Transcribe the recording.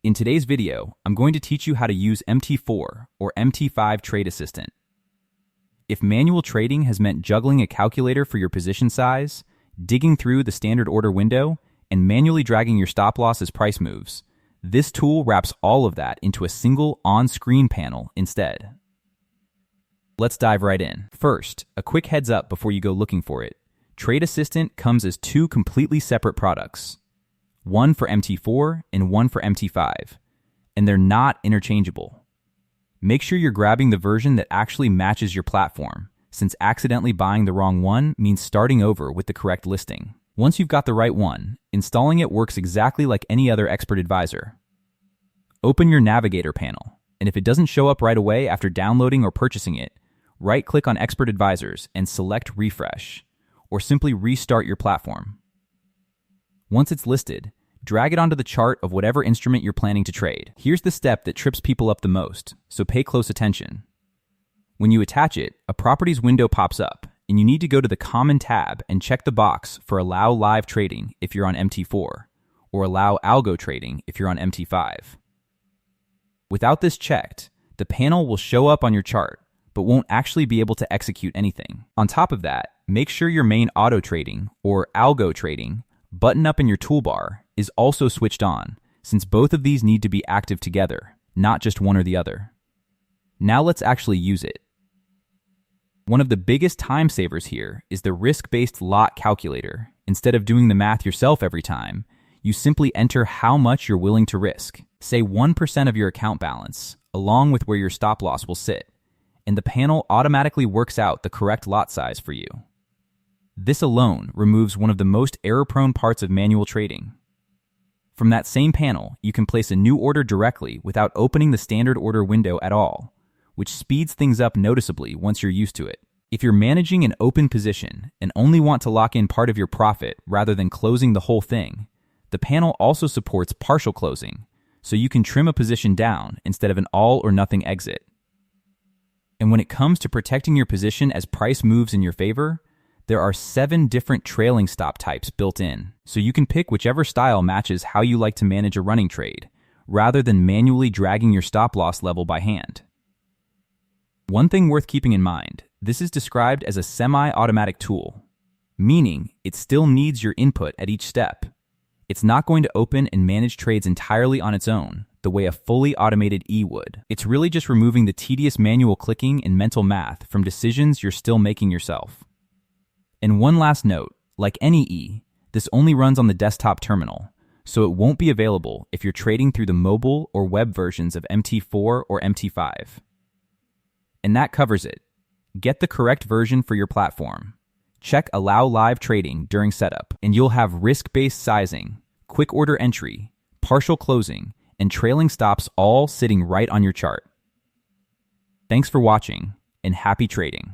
In today's video, I'm going to teach you how to use MT4 or MT5 Trade Assistant. If manual trading has meant juggling a calculator for your position size, digging through the standard order window, and manually dragging your stop loss as price moves, this tool wraps all of that into a single on-screen panel instead. Let's dive right in. First, a quick heads up before you go looking for it. Trade Assistant comes as two completely separate products, one for MT4 and one for MT5, and they're not interchangeable. Make sure you're grabbing the version that actually matches your platform, since accidentally buying the wrong one means starting over with the correct listing. Once you've got the right one, installing it works exactly like any other expert advisor. Open your navigator panel, and if it doesn't show up right away after downloading or purchasing it, right-click on Expert Advisors and select Refresh, or simply restart your platform. Once it's listed, drag it onto the chart of whatever instrument you're planning to trade. Here's the step that trips people up the most, so pay close attention. When you attach it, a Properties window pops up, and you need to go to the Common tab and check the box for Allow Live Trading if you're on MT4, or Allow Algo Trading if you're on MT5. Without this checked, the panel will show up on your chart, but won't actually be able to execute anything. On top of that, make sure your main auto trading, or algo trading, button up in your toolbar is also switched on, since both of these need to be active together, not just one or the other. Now let's actually use it. One of the biggest time savers here is the risk-based lot calculator. Instead of doing the math yourself every time, you simply enter how much you're willing to risk. Say 1% of your account balance, along with where your stop loss will sit, and the panel automatically works out the correct lot size for you. This alone removes one of the most error-prone parts of manual trading. From that same panel, you can place a new order directly without opening the standard order window at all, which speeds things up noticeably once you're used to it. If you're managing an open position and only want to lock in part of your profit rather than closing the whole thing, the panel also supports partial closing, so you can trim a position down instead of an all-or-nothing exit. And when it comes to protecting your position as price moves in your favor, there are 7 different trailing stop types built in, so you can pick whichever style matches how you like to manage a running trade, rather than manually dragging your stop loss level by hand. One thing worth keeping in mind, this is described as a semi-automatic tool, meaning it still needs your input at each step. It's not going to open and manage trades entirely on its own, the way a fully automated E would. It's really just removing the tedious manual clicking and mental math from decisions you're still making yourself. And one last note, like any E, this only runs on the desktop terminal, so it won't be available if you're trading through the mobile or web versions of MT4 or MT5. And that covers it. Get the correct version for your platform. Check Allow Live Trading during setup, and you'll have risk-based sizing, quick order entry, partial closing, and trailing stops all sitting right on your chart. Thanks for watching, and happy trading.